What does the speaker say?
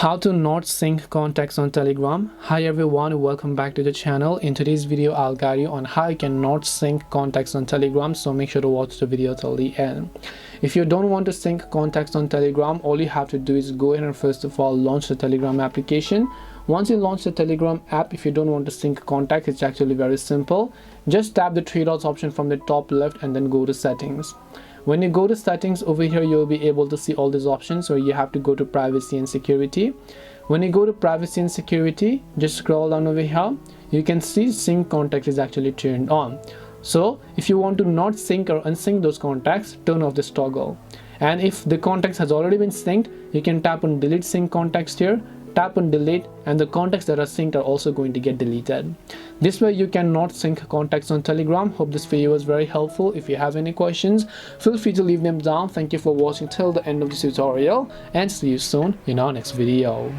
How to not sync contacts on Telegram. Hi everyone, welcome back to the channel. In today's video I'll guide you on how you can not sync contacts on Telegram, so make sure to watch the video till the end. If you don't want to sync contacts on Telegram, all you have to do is go ahead and first of all launch the Telegram application. Once you launch the Telegram app, if you don't want to sync contacts, it's actually very simple. Just tap the three dots option from the top left and then go to settings. When you go to settings, over here you'll be able to see all these options, so you have to go to privacy and security. When you go to privacy and security, just scroll down over here. You can see sync contact is actually turned on. So if you want to not sync or unsync those contacts, turn off this toggle. And if the contacts has already been synced, you can tap on delete sync contacts here, tap on delete, and the contacts that are synced are also going to get deleted. This way you can not sync contacts on Telegram. Hope this video was very helpful. If you have any questions, feel free to leave them down. Thank you for watching till the end of this tutorial, and see you soon in our next video.